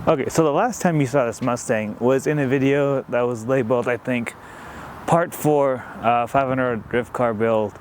Okay, so the last time you saw this Mustang was in a video that was labeled, I think, Part 4, 500 drift car build,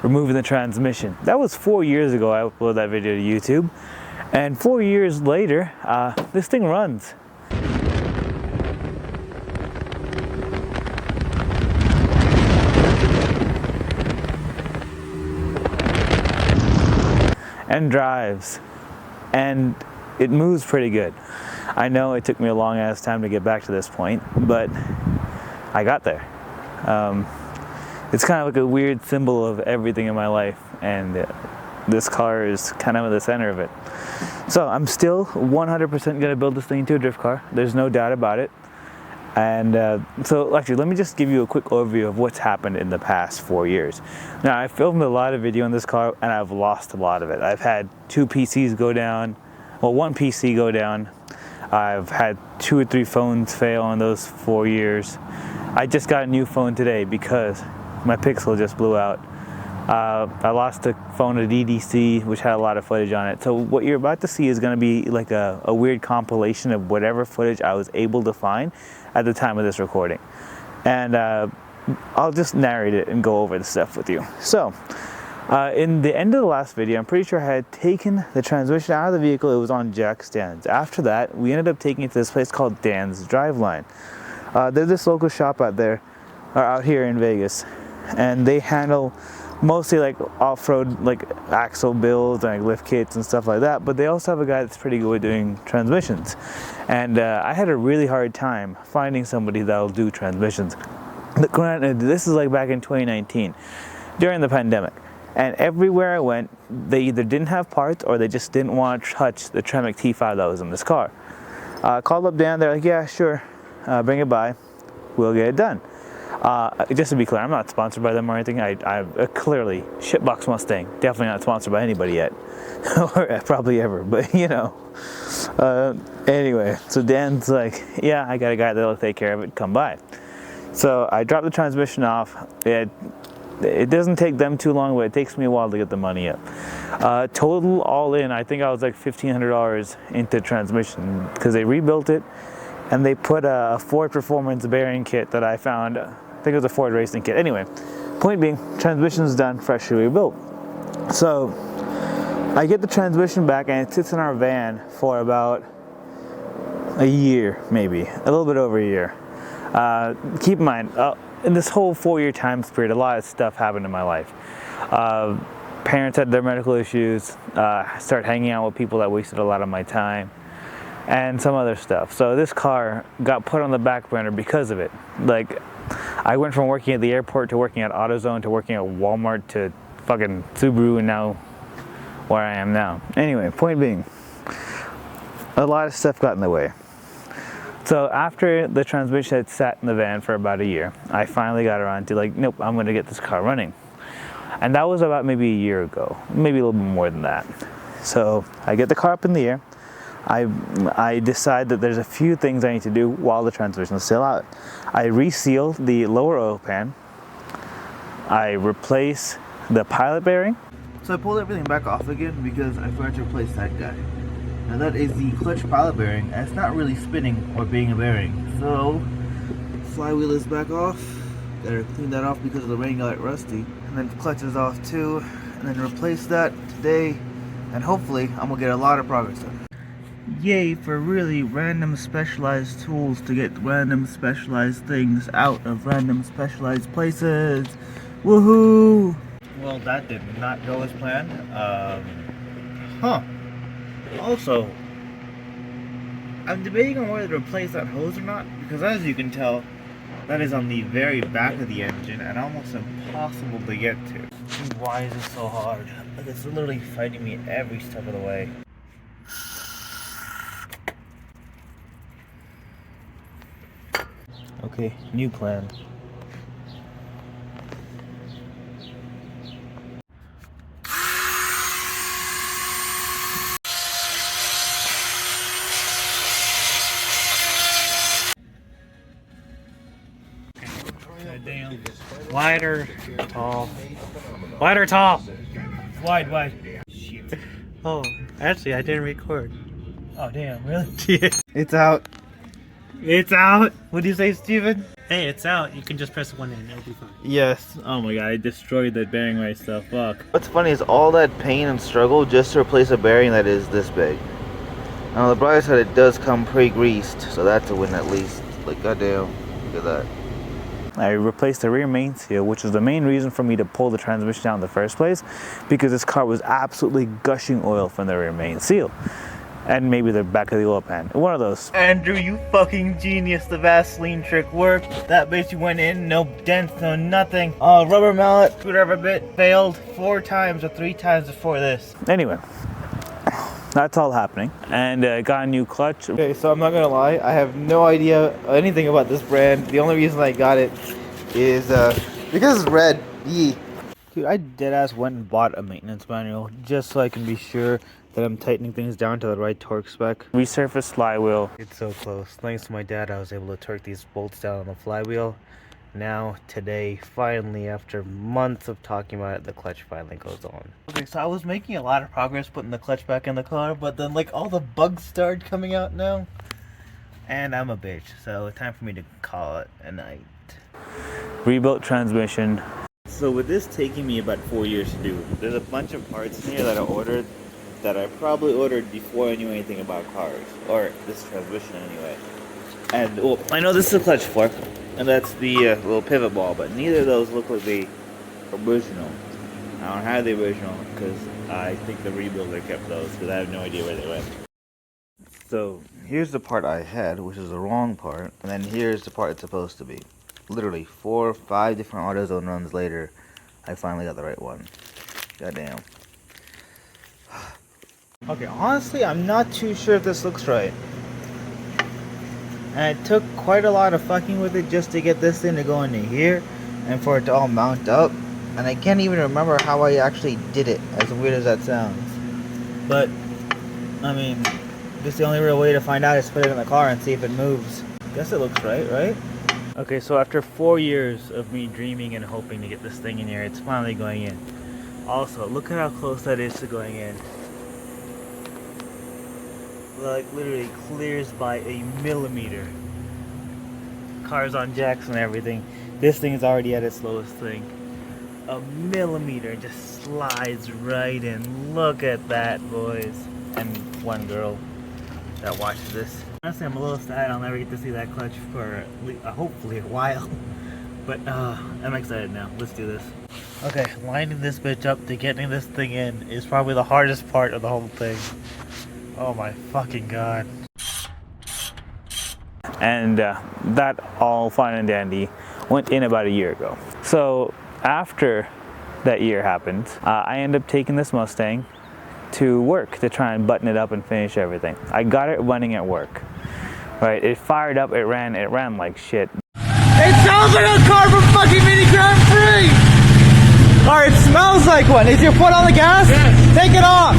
removing the transmission. That was 4 years ago. I uploaded that video to YouTube. And 4 years later, this thing runs. And drives. And it moves pretty good. I know it took me a long ass time to get back to this point, but I got there. It's kind of like a weird symbol of everything in my life, and this car is kind of at the center of it. So I'm still 100% going to build this thing into a drift car. There's no doubt about it. And so actually, let me just give you a quick overview of what's happened in the past 4 years. Now, I filmed a lot of video on this car, and I've lost a lot of it. I've had 2 PCs go down, well, 1 PC go down. I've had 2 or 3 phones fail in those 4 years. I just got a new phone today because my Pixel just blew out. I lost a phone at EDC, which had a lot of footage on it. So what you're about to see is going to be like a weird compilation of whatever footage I was able to find at the time of this recording. And I'll just narrate it and go over the stuff with you. So in the end of the last video, I'm pretty sure I had taken the transmission out of the vehicle. It was on jack stands. After that, we ended up taking it to this place called Dan's Driveline. There's this local shop out here in Vegas, and they handle mostly like off-road, like axle builds and like lift kits and stuff like that, but they also have a guy that's pretty good at doing transmissions. And I had a really hard time finding somebody that'll do transmissions. But granted, this is like back in 2019 during the pandemic, and everywhere I went, they either didn't have parts or they just didn't want to touch the Tremec T5 that was in this car. Called up Dan, they're like, yeah, sure, bring it by, we'll get it done. Just to be clear, I'm not sponsored by them or anything. I'm clearly Shitbox Mustang, definitely not sponsored by anybody yet, or probably ever, but you know. Anyway, so Dan's like, yeah, I got a guy that'll take care of it, come by. So I dropped the transmission off. It doesn't take them too long, but it takes me a while to get the money up. Total all in, I think I was like $1,500 into transmission, because they rebuilt it. And they put a Ford Performance bearing kit that I found. I think it was a Ford racing kit. Anyway, point being, transmission's done, freshly rebuilt. So I get the transmission back, and it sits in our van for about a year, maybe a little bit over a year. Keep in mind, in this whole 4-year time period, a lot of stuff happened in my life. Parents had their medical issues. Started hanging out with people that wasted a lot of my time, and some other stuff. So this car got put on the back burner because of it. Like, I went from working at the airport to working at AutoZone to working at Walmart to fucking Subaru, and now where I am now. Anyway, point being, a lot of stuff got in the way. So after the transmission had sat in the van for about a year, I finally got around to like, nope, I'm gonna get this car running. And that was about maybe a year ago, maybe a little bit more than that. So I get the car up in the air. I decide that there's a few things I need to do while the transmission is still out. I reseal the lower oil pan. I replace the pilot bearing. So I pulled everything back off again because I forgot to replace that guy. Now that is the clutch pilot bearing, and it's not really spinning or being a bearing. So flywheel is back off. Gotta clean that off because the rain got it rusty. And then the clutch is off too. And then replace that today, and hopefully I'm gonna get a lot of progress done. Yay for really random specialized tools to get random specialized things out of random specialized places. Woohoo! Well, that did not go as planned. Also, I'm debating on whether to replace that hose or not, because as you can tell, that is on the very back of the engine and almost impossible to get to. And why is it so hard? Like, it's literally fighting me every step of the way. Okay, new plan. Damn. Wider, tall. Wider, tall. Wide. Shit. Oh, actually, I didn't record. Oh damn, really? It's out. It's out. What do you say, Steven? Hey, it's out. You can just press one in. It'll be fine. Yes. Oh my god, I destroyed that bearing right stuff. Fuck. What's funny is all that pain and struggle just to replace a bearing that is this big. Now, the bright side, it does come pre-greased, so that's a win at least. Like, goddamn, look at that. I replaced the rear main seal, which was the main reason for me to pull the transmission out in the first place, because this car was absolutely gushing oil from the rear main seal. And maybe the back of the oil pan. One of those. Andrew, you fucking genius. The Vaseline trick worked. That basically went in. No dents, no nothing. Rubber mallet, screwdriver bit, failed 4 times or 3 times before this. Anyway, that's all happening. And I got a new clutch. Okay, so I'm not gonna lie. I have no idea anything about this brand. The only reason I got it is because it's red. Yee. Dude, I deadass went and bought a maintenance manual just so I can be sure that I'm tightening things down to the right torque spec. Resurfaced flywheel. It's so close. Thanks to my dad, I was able to torque these bolts down on the flywheel. Now, today, finally, after months of talking about it, the clutch finally goes on. Okay, so I was making a lot of progress putting the clutch back in the car, but then like all the bugs started coming out now. And I'm a bitch, so time for me to call it a night. Rebuilt transmission. So with this taking me about 4 years to do, there's a bunch of parts in here that I ordered that I probably ordered before I knew anything about cars, or this transmission anyway. And well, I know this is a clutch fork, and that's the little pivot ball, but neither of those look like the original. I don't have the original because I think the rebuilder kept those because I have no idea where they went. So here's the part I had, which is the wrong part, and then here's the part it's supposed to be. Literally 4 or 5 different AutoZone runs later, I finally got the right one. Goddamn. Okay, honestly, I'm not too sure if this looks right. And it took quite a lot of fucking with it just to get this thing to go into here and for it to all mount up. And I can't even remember how I actually did it, as weird as that sounds. But, I mean, just the only real way to find out is put it in the car and see if it moves. Guess it looks right? Okay, so after 4 years of me dreaming and hoping to get this thing in here, it's finally going in. Also, look at how close that is to going in. Like literally clears by a millimeter. Cars on jacks and everything. This thing is already at its lowest thing. A millimeter, just slides right in. Look at that, boys. And one girl that watches this. Honestly, I'm a little sad I'll never get to see that clutch for hopefully a while. But I'm excited now. Let's do this. Okay, lining this bitch up to getting this thing in is probably the hardest part of the whole thing. Oh my fucking god. And that all fine and dandy went in about a year ago. So after that year happened, I ended up taking this Mustang to work to try and button it up and finish everything. I got it running at work. Right, it fired up, it ran like shit. It sounds like a car from fucking Mini Grand Prix! Or it smells like one. Is your foot on the gas? Yes. Take it off!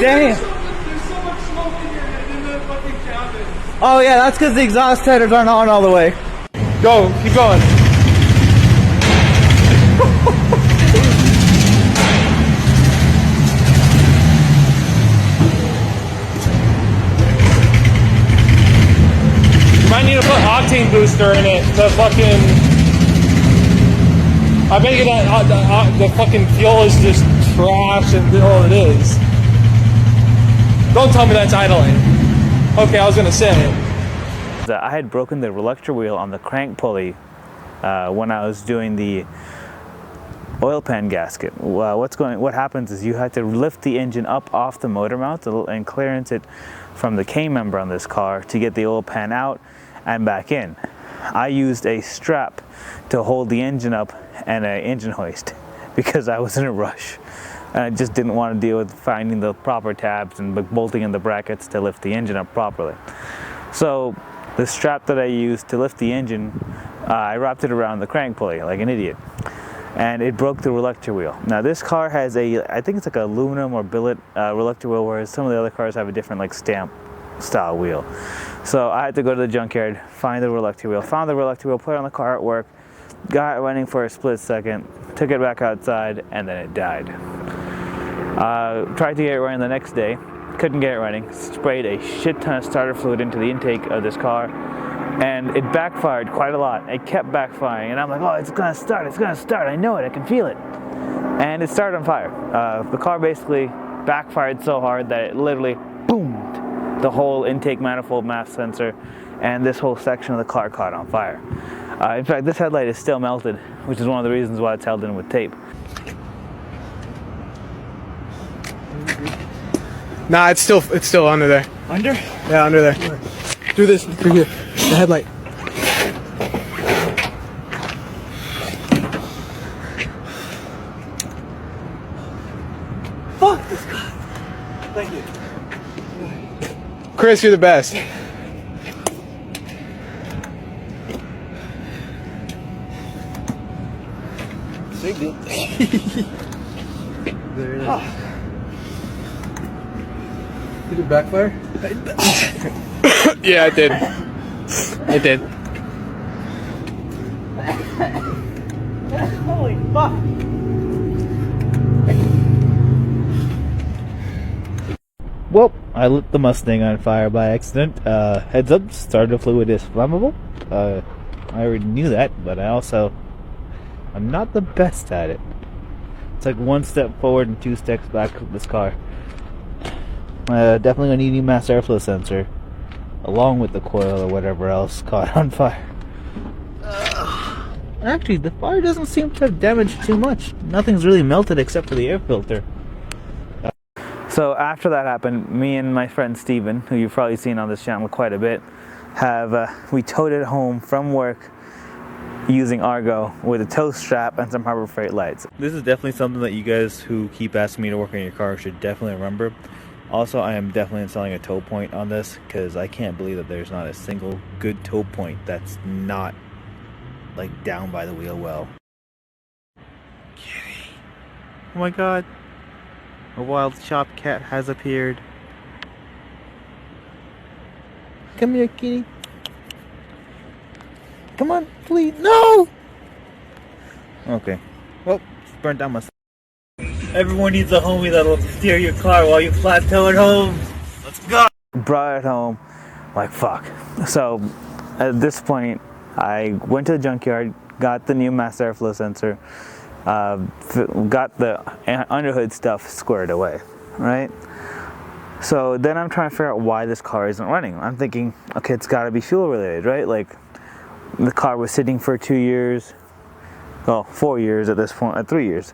Damn. There's so much smoke in here in the fucking cabin. Oh yeah, that's because the exhaust headers aren't on all the way. Go, keep going. You might need to put octane booster in it to fucking... I bet you that the fucking fuel is just trash and all it is. Don't tell me that's idling. Okay, I was gonna say. I had broken the reluctor wheel on the crank pulley when I was doing the oil pan gasket. What happens is you have to lift the engine up off the motor mount and clearance it from the K-member on this car to get the oil pan out and back in. I used a strap to hold the engine up and an engine hoist because I was in a rush. And I just didn't want to deal with finding the proper tabs and bolting in the brackets to lift the engine up properly. So the strap that I used to lift the engine, I wrapped it around the crank pulley like an idiot. And it broke the reluctor wheel. Now this car has I think it's like an aluminum or billet reluctor wheel, whereas some of the other cars have a different like stamp style wheel. So I had to go to the junkyard, find the reluctor wheel, found the reluctor wheel, put it on the car at work, got it running for a split second, took it back outside, and then it died. Tried to get it running the next day, couldn't get it running. Sprayed a shit ton of starter fluid into the intake of this car, and it backfired quite a lot. It kept backfiring, and I'm like, oh, it's gonna start, I know it, I can feel it. And it started on fire. The car basically backfired so hard that it literally boomed the whole intake manifold mass sensor, and this whole section of the car caught on fire. In fact, this headlight is still melted, which is one of the reasons why it's held in with tape. Nah, it's still under there. Under? Yeah, under there. Where? Do this through here. The headlight. Fuck this guy. Thank you. Chris, you're the best. Big deal. There it is. Did it backfire? Yeah, it did. It did. Holy fuck. Well, I lit the Mustang on fire by accident. Heads up, starter fluid is flammable. I already knew that, but I'm not the best at it. It's like one step forward and two steps back with this car. Definitely gonna need a new mass airflow sensor, along with the coil or whatever else caught on fire. Actually, the fire doesn't seem to have damaged too much. Nothing's really melted except for the air filter. So after that happened, me and my friend Steven, who you've probably seen on this channel quite a bit, we towed it home from work using Argo with a tow strap and some Harbor Freight lights. This is definitely something that you guys who keep asking me to work on your car should definitely remember. Also, I am definitely installing a tow point on this because I can't believe that there's not a single good tow point that's not like down by the wheel well. Kitty. Oh my god. A wild shop cat has appeared. Come here, kitty. Come on, please. No! Okay. Well, it's burnt down my... Everyone needs a homie that'll steer your car while you plateau at home. Let's go! Brought it home. Like, fuck. So, at this point, I went to the junkyard, got the new mass airflow sensor, got the underhood stuff squared away, right? So then I'm trying to figure out why this car isn't running. I'm thinking, okay, it's gotta be fuel related, right? Like, the car was sitting for 2 years, well, 4 years at this point, 3 years,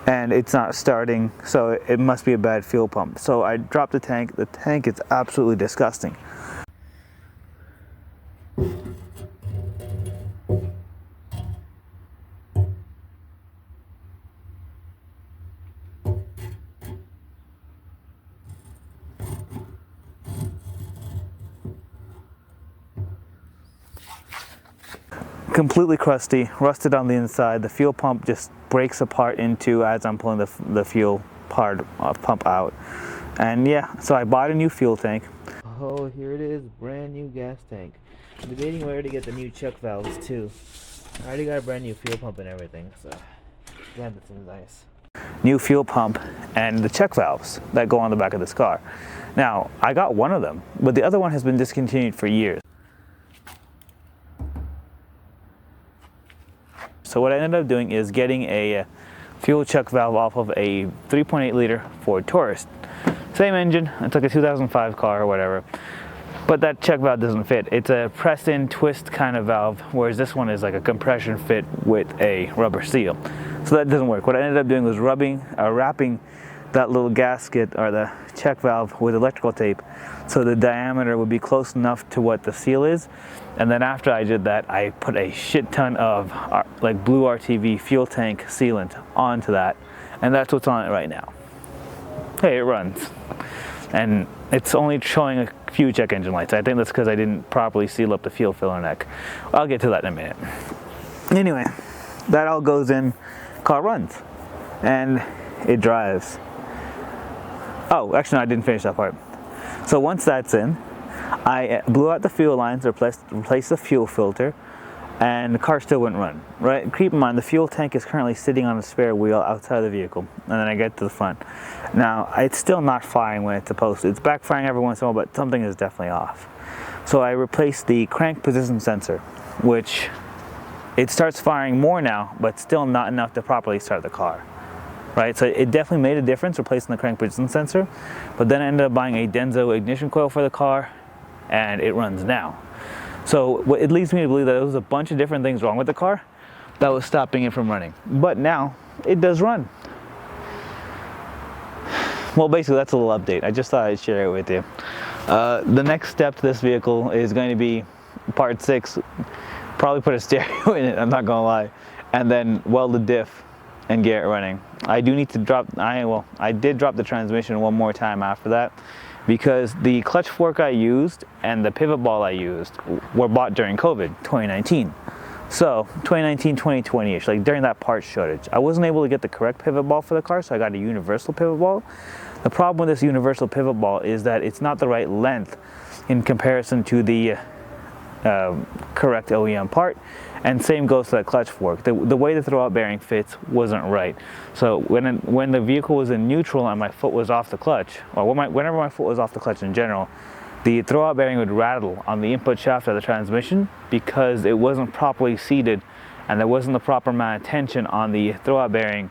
and it's not starting, so it must be a bad fuel pump. So I dropped the tank. The tank is absolutely disgusting. Completely crusty, rusted on the inside. The fuel pump just breaks apart into as I'm pulling the fuel pump out. And yeah, so I bought a new fuel tank. Oh, here it is, brand new gas tank. I'm debating where to get the new check valves too. I already got a brand new fuel pump and everything, so damn, that seems nice. New fuel pump and the check valves that go on the back of this car. Now, I got one of them, but the other one has been discontinued for years. So what I ended up doing is getting a fuel check valve off of a 3.8 liter Ford Taurus. Same engine, it's like a 2005 car or whatever, but that check valve doesn't fit. It's a press-in twist kind of valve, whereas this one is like a compression fit with a rubber seal. So that doesn't work. What I ended up doing was wrapping that little gasket or the check valve with electrical tape so the diameter would be close enough to what the seal is. And then after I did that, I put a shit ton of like blue RTV fuel tank sealant onto that, and that's what's on it right now. Hey, it runs. And it's only showing a few check engine lights. I think that's because I didn't properly seal up the fuel filler neck. I'll get to that in a minute. Anyway, that all goes in, car runs, and it drives. Oh, actually no, I didn't finish that part. So once that's in, I blew out the fuel lines, replaced the fuel filter, and the car still wouldn't run, right? Keep in mind, the fuel tank is currently sitting on a spare wheel outside of the vehicle, and then I get to the front. Now, it's still not firing when it's supposed to. It's backfiring every once in a while, but something is definitely off. So I replaced the crank position sensor, which it starts firing more now, but still not enough to properly start the car, right? So it definitely made a difference replacing the crank position sensor, but then I ended up buying a Denso ignition coil for the car, and it runs now. So it leads me to believe that there was a bunch of different things wrong with the car that was stopping it from running. But now it does run. Well, basically that's a little update. I just thought I'd share it with you. The next step to this vehicle is going to be part 6. Probably put a stereo in it, I'm not gonna lie. And then weld the diff and get it running. I do need to drop, I did drop the transmission one more time after that, because the clutch fork I used and the pivot ball I used were bought during COVID, 2019. So 2019, 2020-ish, like during that part shortage. I wasn't able to get the correct pivot ball for the car, so I got a universal pivot ball. The problem with this universal pivot ball is that it's not the right length in comparison to the correct OEM part, and same goes to that clutch fork. The way the throwout bearing fits wasn't right. So when the vehicle was in neutral and my foot was off the clutch, or whenever my foot was off the clutch in general, the throwout bearing would rattle on the input shaft of the transmission because it wasn't properly seated and there wasn't the proper amount of tension on the throwout bearing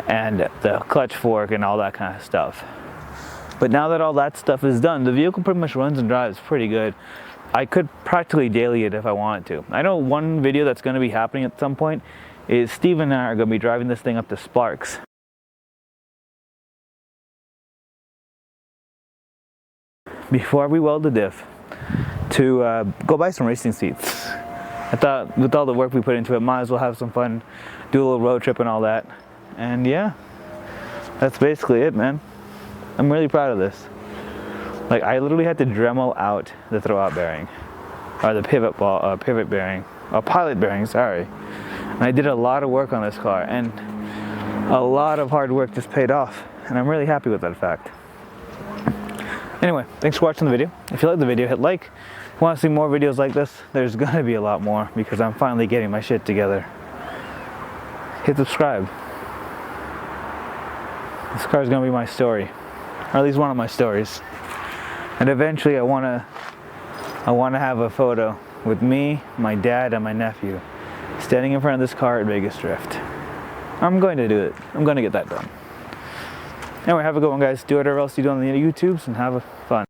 and the clutch fork and all that kind of stuff. But now that all that stuff is done, the vehicle pretty much runs and drives pretty good. I could practically daily it if I wanted to. I know one video that's going to be happening at some point is Steve and I are going to be driving this thing up to Sparks. Before we weld the diff, to go buy some racing seats. I thought with all the work we put into it, might as well have some fun, do a little road trip and all that. And yeah, that's basically it, man. I'm really proud of this. Like, I literally had to Dremel out the throwout bearing, or the pivot bearing, or pilot bearing, sorry. And I did a lot of work on this car, and a lot of hard work just paid off, and I'm really happy with that fact. Anyway, thanks for watching the video. If you like the video, hit like. If you want to see more videos like this, there's gonna be a lot more because I'm finally getting my shit together. Hit subscribe. This car is gonna be my story, or at least one of my stories. And eventually I wanna have a photo with me, my dad, and my nephew standing in front of this car at Vegas Drift. I'm going to do it. I'm going to get that done. Anyway, have a good one, guys. Do whatever else you do on the YouTubes, and have a